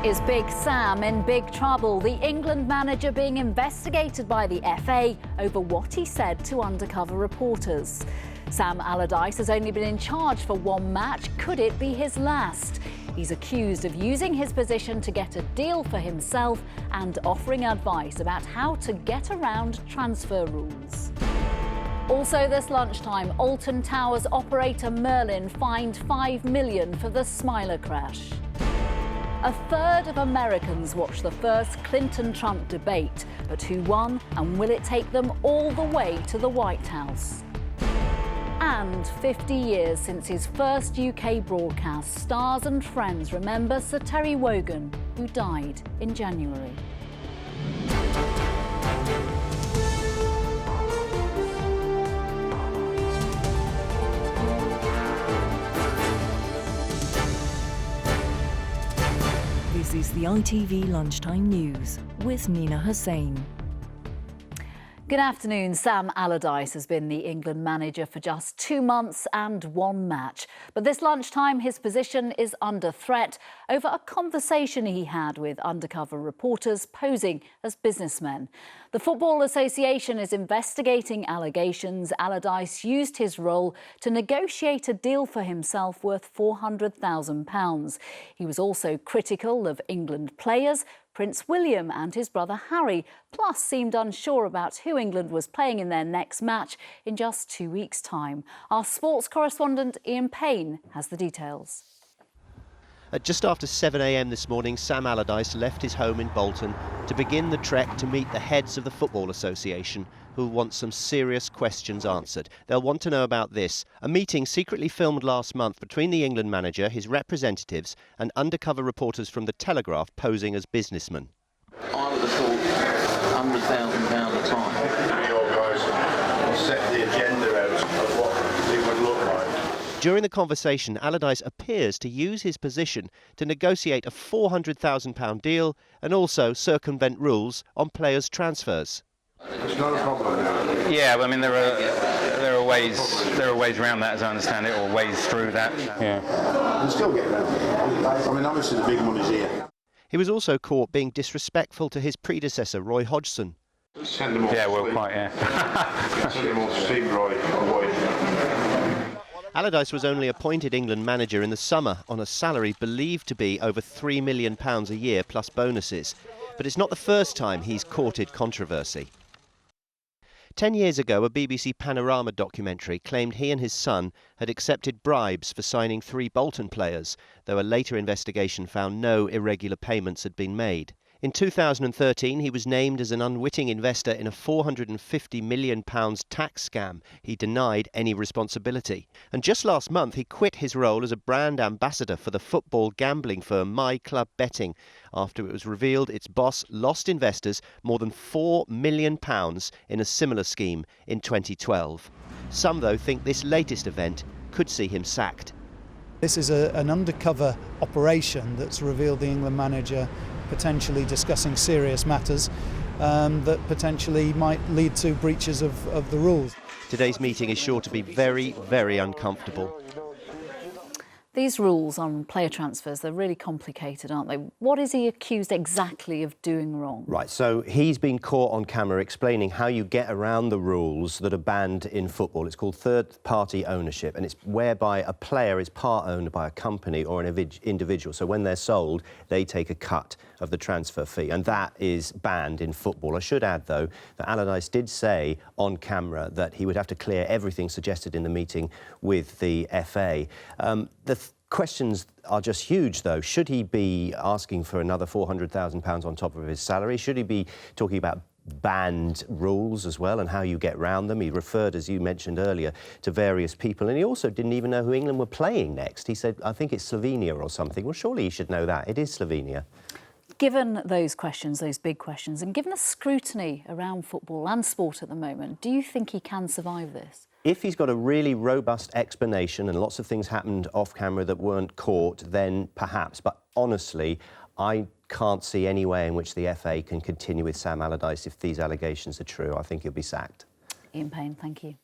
Is Big Sam in big trouble? The England manager being investigated by the FA over what he said to undercover reporters. Sam Allardyce has only been in charge for one match. Could it be his last? He's accused of using his position to get a deal for himself and offering advice about how to get around transfer rules. Also this lunchtime, Alton Towers operator Merlin fined $5 million for the Smiler crash. A third of Americans watched the first Clinton-Trump debate, but who won and will it take them all the way to the White House? And 50 years since his first UK broadcast, Stars and Friends remember Sir Terry Wogan, who died in January. This is the ITV Lunchtime News with Nina Hussain. Good afternoon. Sam Allardyce has been the England manager for just 2 months and one match. But this lunchtime, his position is under threat over a conversation he had with undercover reporters posing as businessmen. The Football Association is investigating allegations Allardyce used his role to negotiate a deal for himself worth £400,000. He was also critical of England players, Prince William and his brother Harry, plus seemed unsure about who England was playing in their next match in just 2 weeks' time. Our sports correspondent Ian Payne has the details. At just after 7 a.m. this morning, Sam Allardyce left his home in Bolton to begin the trek to meet the heads of the Football Association, who will want some serious questions answered. They'll want to know about this: a meeting secretly filmed last month between the England manager, his representatives and undercover reporters from The Telegraph posing as businessmen. I would have thought £100,000 a time. Your guys will set the agenda out of what it would look like. During the conversation, Allardyce appears to use his position to negotiate a £400,000 deal and also circumvent rules on players' transfers. It's not a problem. Yeah, I mean there are ways around that, as I understand it, or ways through that. Yeah. You can still get around it. I mean, obviously the big money's here. He was also caught being disrespectful to his predecessor, Roy Hodgson. Send them off. Yeah, well, quite, yeah. Send them off to see Roy. Allardyce was only appointed England manager in the summer on a salary believed to be over £3 million a year plus bonuses. But it's not the first time he's courted controversy. 10 years ago, a BBC Panorama documentary claimed he and his son had accepted bribes for signing 3 Bolton players, though a later investigation found no irregular payments had been made. In 2013, he was named as an unwitting investor in a £450 million tax scam. He denied any responsibility. And just last month, he quit his role as a brand ambassador for the football gambling firm My Club Betting after it was revealed its boss lost investors more than £4 million in a similar scheme in 2012. Some, though, think this latest event could see him sacked. This is an undercover operation that's revealed the England manager potentially discussing serious matters that potentially might lead to breaches of the rules. Today's meeting is sure to be very, very uncomfortable. These rules on player transfers, they're really complicated, aren't they? What is he accused exactly of doing wrong? Right, so he's been caught on camera explaining how you get around the rules that are banned in football. It's called third-party ownership, and it's whereby a player is part owned by a company or an individual. So when they're sold, they take a cut of the transfer fee, and that is banned in football. I should add, though, that Allardyce did say on camera that he would have to clear everything suggested in the meeting with the FA. The questions are just huge, though. Should he be asking for another £400,000 on top of his salary? Should he be talking about banned rules as well and how you get round them? He referred, as you mentioned earlier, to various people, and he also didn't even know who England were playing next. He said, I think it's Slovenia or something. Well, surely he should know that. It is Slovenia. Given those questions, those big questions, and given the scrutiny around football and sport at the moment, do you think he can survive this? If he's got a really robust explanation and lots of things happened off camera that weren't caught, then perhaps. But honestly, I can't see any way in which the FA can continue with Sam Allardyce if these allegations are true. I think he'll be sacked. Ian Payne, thank you.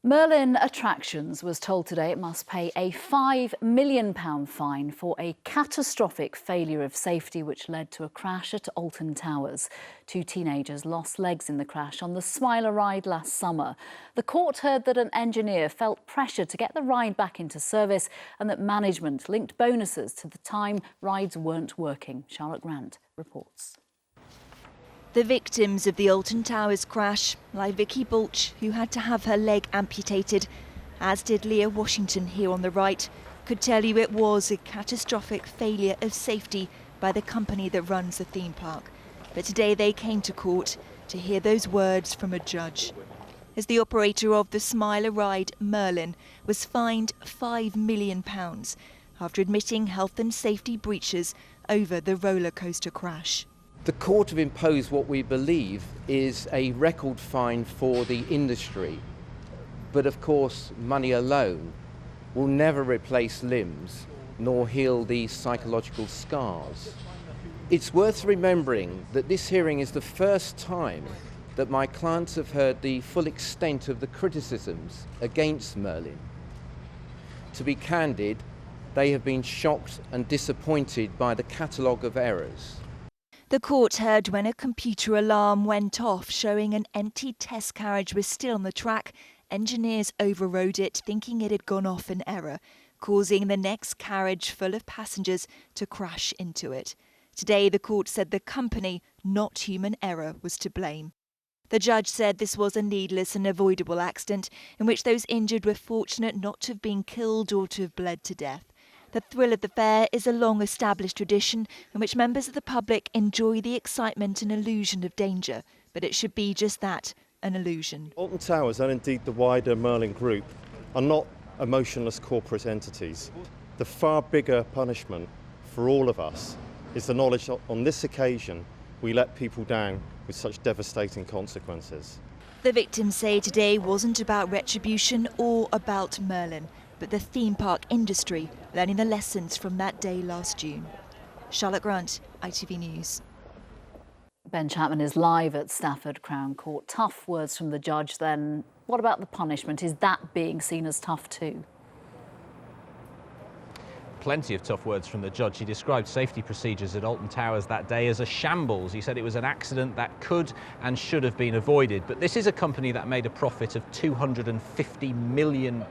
Merlin Attractions was told today it must pay a £5 million fine for a catastrophic failure of safety which led to a crash at Alton Towers. 2 teenagers lost legs in the crash on the Smiler ride last summer. The court heard that an engineer felt pressure to get the ride back into service and that management linked bonuses to the time rides weren't working. Charlotte Grant reports. The victims of the Alton Towers crash, like Vicky Bulch, who had to have her leg amputated, as did Leah Washington here on the right, could tell you it was a catastrophic failure of safety by the company that runs the theme park. But today they came to court to hear those words from a judge. As the operator of the Smiler ride, Merlin, was fined £5 million after admitting health and safety breaches over the roller coaster crash. The court have imposed what we believe is a record fine for the industry. But of course, money alone will never replace limbs nor heal the psychological scars. It's worth remembering that this hearing is the first time that my clients have heard the full extent of the criticisms against Merlin. To be candid, they have been shocked and disappointed by the catalogue of errors. The court heard when a computer alarm went off showing an empty test carriage was still on the track. Engineers overrode it, thinking it had gone off in error, causing the next carriage full of passengers to crash into it. Today, the court said the company, not human error, was to blame. The judge said this was a needless and avoidable accident in which those injured were fortunate not to have been killed or to have bled to death. The thrill of the fair is a long-established tradition in which members of the public enjoy the excitement and illusion of danger, but it should be just that, an illusion. Alton Towers and indeed the wider Merlin Group are not emotionless corporate entities. The far bigger punishment for all of us is the knowledge that on this occasion we let people down with such devastating consequences. The victims say today wasn't about retribution or about Merlin, but the theme park industry learning the lessons from that day last June. Charlotte Grant, ITV News. Ben Chapman is live at Stafford Crown Court. Tough words from the judge then. What about the punishment? Is that being seen as tough too? Plenty of tough words from the judge. He described safety procedures at Alton Towers that day as a shambles. He said it was an accident that could and should have been avoided. But this is a company that made a profit of £250 million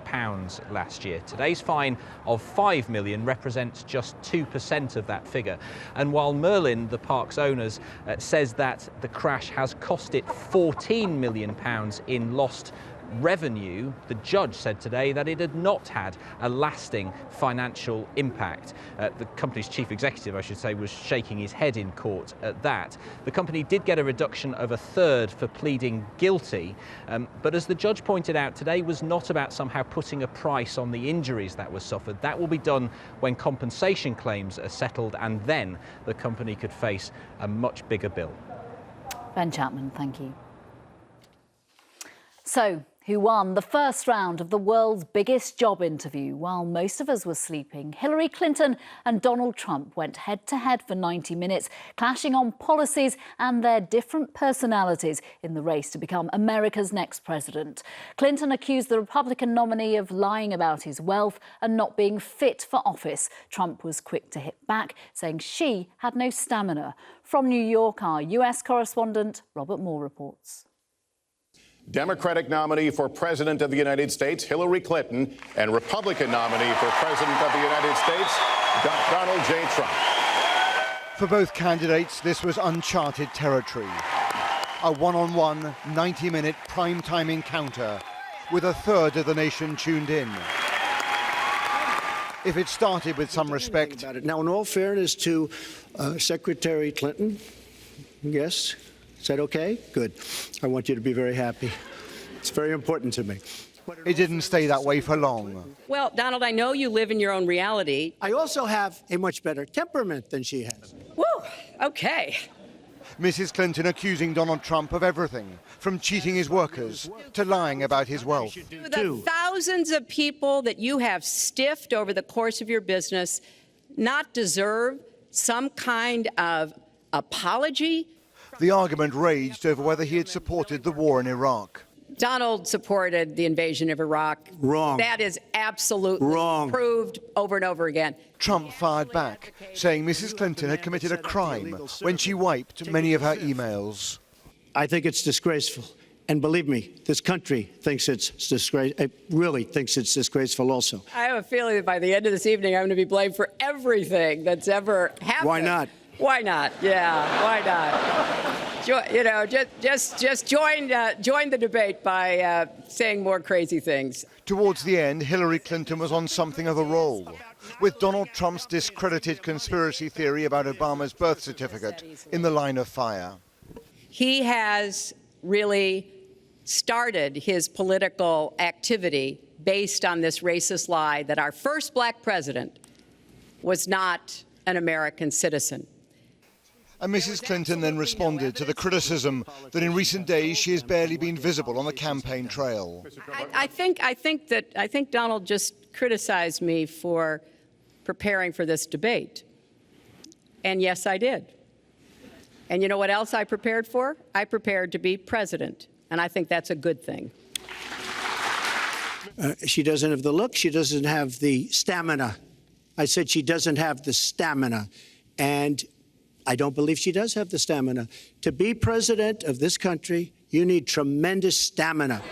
last year. Today's fine of £5 million represents just 2% of that figure. And while Merlin, the park's owners, says that the crash has cost it £14 million in lost revenue, the judge said today that it had not had a lasting financial impact. The company's chief executive, I should say, was shaking his head in court at that. The company did get a reduction of 1/3 for pleading guilty, but as the judge pointed out, today was not about somehow putting a price on the injuries that were suffered. That will be done when compensation claims are settled, and then the company could face a much bigger bill. Ben Chapman, thank you. So, who won the first round of the world's biggest job interview? While most of us were sleeping, Hillary Clinton and Donald Trump went head-to-head for 90 minutes, clashing on policies and their different personalities in the race to become America's next president. Clinton accused the Republican nominee of lying about his wealth and not being fit for office. Trump was quick to hit back, saying she had no stamina. From New York, our US correspondent Robert Moore reports. Democratic nominee for President of the United States, Hillary Clinton, and Republican nominee for President of the United States, Donald J. Trump. For both candidates, this was uncharted territory. A one-on-one, 90-minute primetime encounter with 1/3 of the nation tuned in. If it started with some respect... Now, in all fairness to Secretary Clinton, yes, is that okay? Good. I want you to be very happy. It's very important to me. It didn't stay that way for long. Well, Donald, I know you live in your own reality. I also have a much better temperament than she has. Woo, okay. Mrs. Clinton accusing Donald Trump of everything, from cheating his workers to lying about his wealth. The thousands of people that you have stiffed over the course of your business not deserve some kind of apology? The argument raged over whether he had supported the war in Iraq. Donald supported the invasion of Iraq. Wrong. That is absolutely Wrong. proved over and over again. Trump fired back, saying Mrs. Clinton had committed a crime when she wiped many of her emails. I think it's disgraceful. And believe me, this country thinks it's disgraceful. It really thinks it's disgraceful also. I have a feeling that by the end of this evening, I'm going to be blamed for everything that's ever happened. Why not? Why not? Yeah, why not? You know, just join the debate by saying more crazy things. Towards the end, Hillary Clinton was on something of a roll, with Donald Trump's discredited conspiracy theory about Obama's birth certificate in the line of fire. He has really started his political activity based on this racist lie that our first black president was not an American citizen. And Mrs. Clinton then responded to the criticism that in recent days she has barely been visible on the campaign trail. I think Donald just criticized me for preparing for this debate. And yes, I did. And you know what else I prepared for? I prepared to be president. And I think that's a good thing. She doesn't have the look. She doesn't have the stamina. I said she doesn't have the stamina. And I don't believe she does have the stamina. To be president of this country, you need tremendous stamina.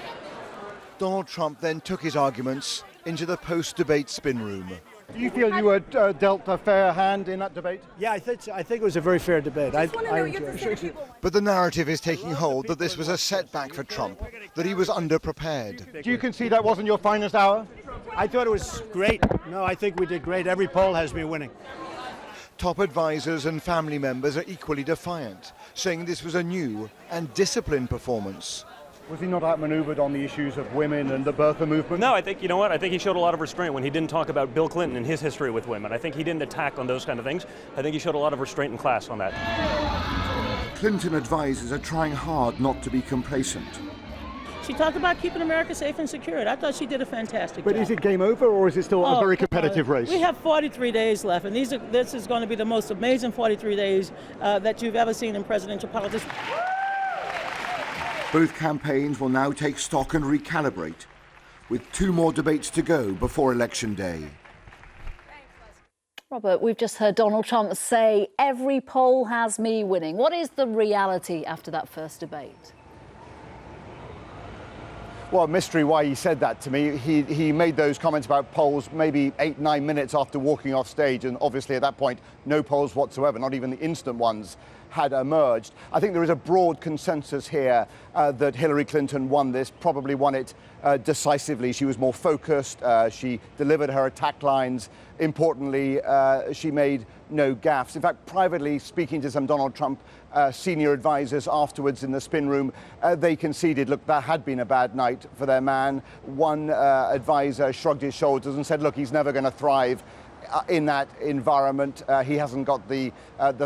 Donald Trump then took his arguments into the post-debate spin room. Do you feel you were dealt a fair hand in that debate? Yeah, I think it was a very fair debate. But the narrative is taking hold that this was a setback for Trump, that he was underprepared. Do you concede that wasn't your finest hour? I thought it was great. No, I think we did great. Every poll has me winning. Top advisors and family members are equally defiant, saying this was a new and disciplined performance. Was he not outmaneuvered on the issues of women and the birther movement? No, I think, you know what, I think he showed a lot of restraint when he didn't talk about Bill Clinton and his history with women. I think he didn't attack on those kind of things. I think he showed a lot of restraint and class on that. Clinton advisors are trying hard not to be complacent. She talked about keeping America safe and secure. I thought she did a fantastic job. But is it game over, or is it still a very competitive race? We have 43 days left, and this is going to be the most amazing 43 days that you've ever seen in presidential politics. Both campaigns will now take stock and recalibrate, with 2 more debates to go before Election Day. Robert, we've just heard Donald Trump say, every poll has me winning. What is the reality after that first debate? Well, mystery why he said that to me. He made those comments about polls maybe 8-9 minutes after walking off stage, and obviously at that point, no polls whatsoever, not even the instant ones, had emerged. I think there is a broad consensus here that Hillary Clinton won this, probably won it decisively. She was more focused, she delivered her attack lines. Importantly, she made no gaffes. In fact, privately speaking to some Donald Trump senior advisors afterwards in the spin room, they conceded, look, that had been a bad night for their man. One advisor shrugged his shoulders and said, look, he's never going to thrive in that environment. He hasn't got the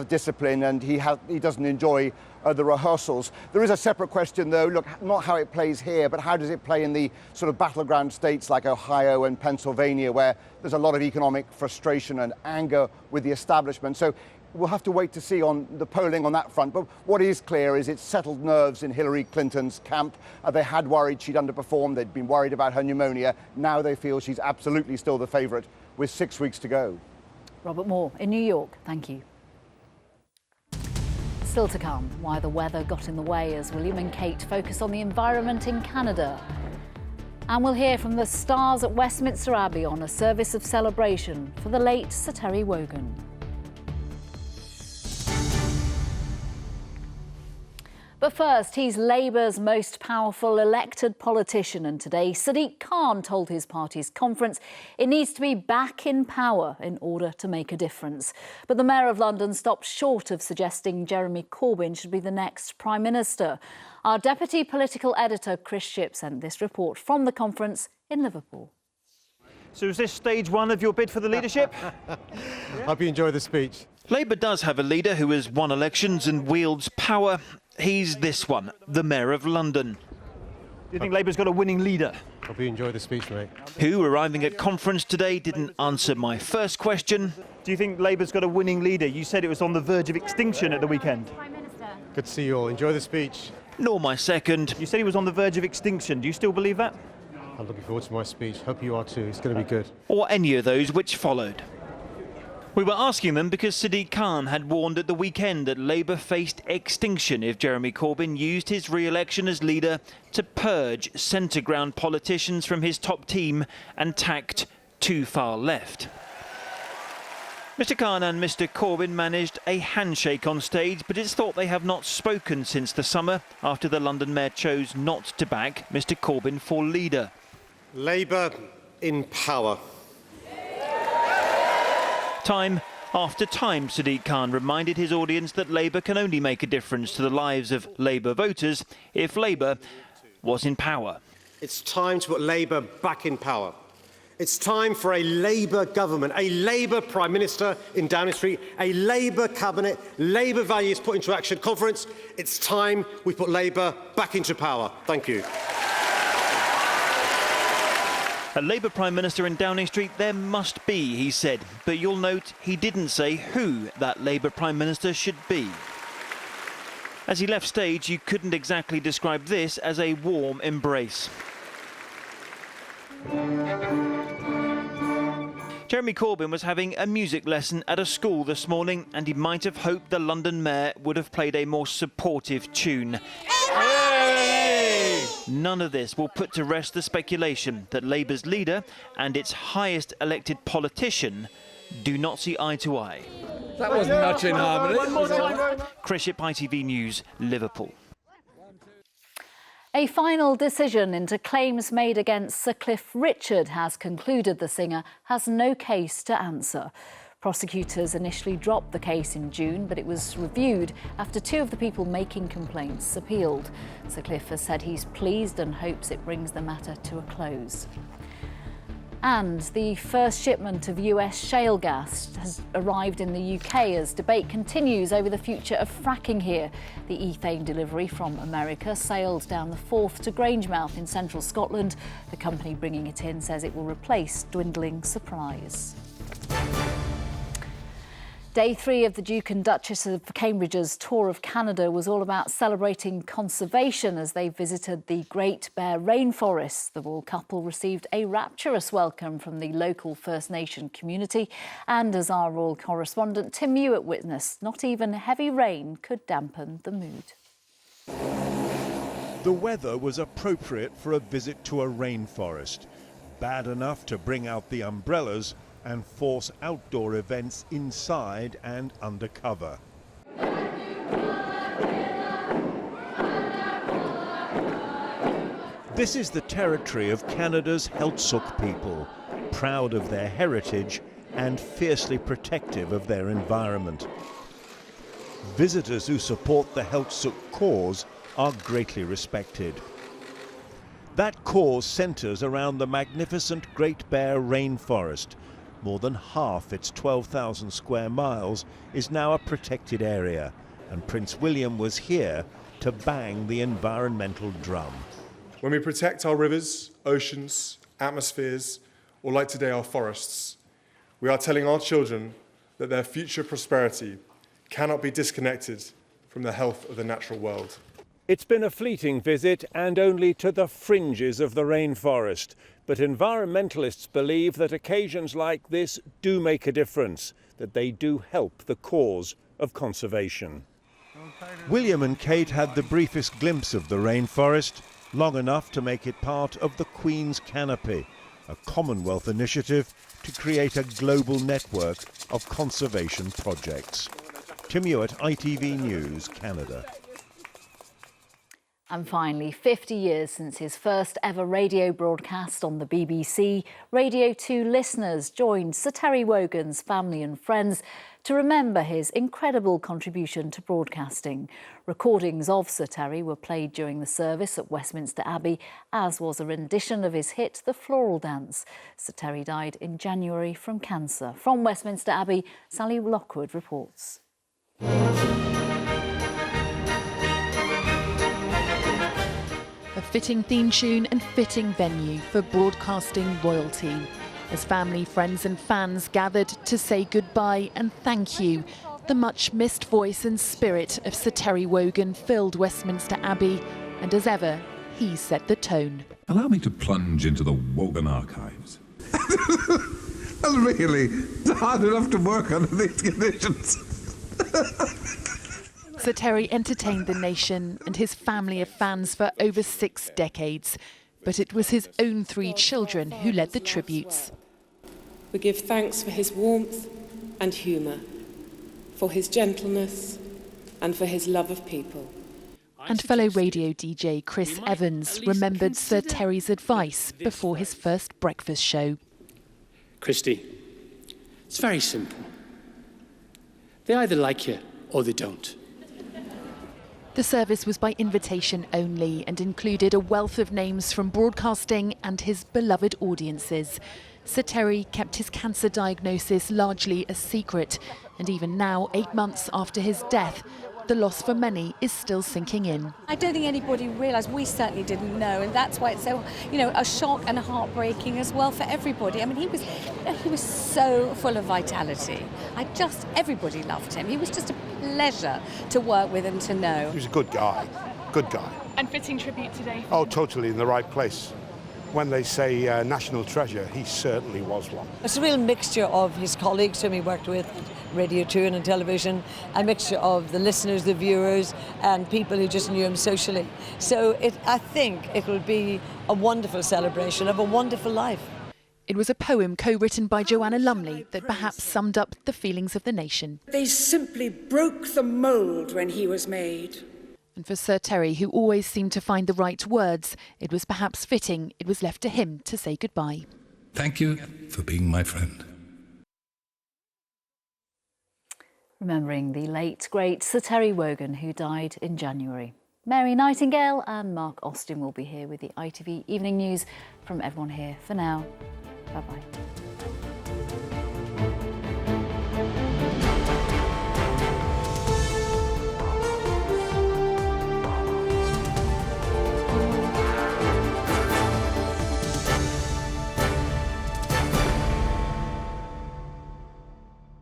discipline, and he doesn't enjoy the rehearsals. There is a separate question, though, look, not how it plays here, but how does it play in the sort of battleground states like Ohio and Pennsylvania, where there's a lot of economic frustration and anger with the establishment. So we'll have to wait to see on the polling on that front. But what is clear is it's settled nerves in Hillary Clinton's camp. They had worried she'd underperformed. They'd been worried about her pneumonia. Now they feel she's absolutely still the favourite with 6 weeks to go. Robert Moore in New York, thank you. Still to come, why the weather got in the way as William and Kate focus on the environment in Canada. And we'll hear from the stars at Westminster Abbey on a service of celebration for the late Sir Terry Wogan. But first, he's Labour's most powerful elected politician, and today Sadiq Khan told his party's conference it needs to be back in power in order to make a difference. But the Mayor of London stopped short of suggesting Jeremy Corbyn should be the next Prime Minister. Our Deputy Political Editor Chris Shipp sent this report from the conference in Liverpool. So is this stage one of your bid for the leadership? Hope you enjoy the speech. Labour does have a leader who has won elections and wields power. He's this one, the Mayor of London. Do you think Labour's got a winning leader? Hope you enjoy the speech, mate. Who, arriving at conference today, didn't answer my first question. Do you think Labour's got a winning leader? You said it was on the verge of extinction at the weekend. Good to see you all. Enjoy the speech. nor my second. You said he was on the verge of extinction. Do you still believe that? I'm looking forward to my speech. Hope you are too. It's going to be good. Or any of those which followed. We were asking them because Sadiq Khan had warned at the weekend that Labour faced extinction if Jeremy Corbyn used his re-election as leader to purge centre-ground politicians from his top team and tacked too far left. Mr Khan and Mr Corbyn managed a handshake on stage, but it's thought they have not spoken since the summer after the London Mayor chose not to back Mr Corbyn for leader. Labour in power. Time after time, Sadiq Khan reminded his audience that Labour can only make a difference to the lives of Labour voters if Labour was in power. It's time to put Labour back in power. It's time for a Labour government, a Labour Prime Minister in Downing Street, a Labour cabinet, Labour values put into action conference. It's time we put Labour back into power. Thank you. A Labour Prime Minister in Downing Street there must be, he said, but you'll note he didn't say who that Labour Prime Minister should be. As he left stage, you couldn't exactly describe this as a warm embrace. Jeremy Corbyn was having a music lesson at a school this morning, and he might have hoped the London Mayor would have played a more supportive tune. Hey! None of this will put to rest the speculation that Labour's leader and its highest elected politician do not see eye to eye. That wasn't much in harmony. Chris Ship, ITV News, Liverpool. A final decision into claims made against Sir Cliff Richard has concluded the singer has no case to answer. Prosecutors initially dropped the case in June, but it was reviewed after two of the people making complaints appealed. Sir Cliff has said he's pleased and hopes it brings the matter to a close. And the first shipment of US shale gas has arrived in the UK as debate continues over the future of fracking here. The ethane delivery from America sailed down the Forth to Grangemouth in central Scotland. The company bringing it in says it will replace dwindling supplies. Day 3 of the Duke and Duchess of Cambridge's tour of Canada was all about celebrating conservation as they visited the Great Bear Rainforest. The royal couple received a rapturous welcome from the local First Nation community, and as our royal correspondent Tim Hewitt witnessed, not even heavy rain could dampen the mood. The weather was appropriate for a visit to a rainforest, bad enough to bring out the umbrellas and force outdoor events inside and undercover. This is the territory of Canada's Heiltsuk people, proud of their heritage and fiercely protective of their environment. Visitors who support the Heiltsuk cause are greatly respected. That cause centres around the magnificent Great Bear Rainforest. More than half its 12,000 square miles is now a protected area, and Prince William was here to bang the environmental drum. When we protect our rivers, oceans, atmospheres, or like today our forests, we are telling our children that their future prosperity cannot be disconnected from the health of the natural world. It's been a fleeting visit and only to the fringes of the rainforest. But environmentalists believe that occasions like this do make a difference, that they do help the cause of conservation. William and Kate had the briefest glimpse of the rainforest, long enough to make it part of the Queen's Canopy, a Commonwealth initiative to create a global network of conservation projects. Tim Hewitt, ITV News, Canada. And finally, 50 years since his first ever radio broadcast on the BBC, Radio 2 listeners joined Sir Terry Wogan's family and friends to remember his incredible contribution to broadcasting. Recordings of Sir Terry were played during the service at Westminster Abbey, as was a rendition of his hit, The Floral Dance. Sir Terry died in January from cancer. From Westminster Abbey, Sally Lockwood reports. A fitting theme tune and fitting venue for broadcasting royalty, as family, friends and fans gathered to say goodbye and thank you The much-missed voice and spirit of Sir Terry Wogan filled Westminster Abbey, and as ever, he set the tone. Allow me to plunge into the Wogan archives. That's really hard enough to work under these conditions. Sir Terry entertained the nation and his family of fans for over 6 decades, but it was his own 3 children who led the tributes. We give thanks for his warmth and humour, for his gentleness and for his love of people. And fellow radio DJ Chris Evans remembered Sir Terry's advice before his first breakfast show. Christy, it's very simple. They either like you or they don't. The service was by invitation only and included a wealth of names from broadcasting and his beloved audiences. Sir Terry kept his cancer diagnosis largely a secret, and even now, 8 months after his death, the loss for many is still sinking in. I don't think anybody realised, we certainly didn't know, and that's why it's so, a shock and heartbreaking as well for everybody. I mean, he was so full of vitality. Everybody loved him. He was just a pleasure to work with and to know. He was a good guy, good guy. And fitting tribute today. Oh, totally in the right place. When they say national treasure, he certainly was one. It's a real mixture of his colleagues whom he worked with, Radio 2 and on television, a mixture of the listeners, the viewers, and people who just knew him socially. So I think it will be a wonderful celebration of a wonderful life. It was a poem co-written by Joanna Lumley that perhaps summed up the feelings of the nation. They simply broke the mould when he was made. And for Sir Terry, who always seemed to find the right words, it was perhaps fitting it was left to him to say goodbye. Thank you for being my friend. Remembering the late, great Sir Terry Wogan, who died in January. Mary Nightingale and Mark Austin will be here with the ITV Evening News. From everyone here for now, bye-bye.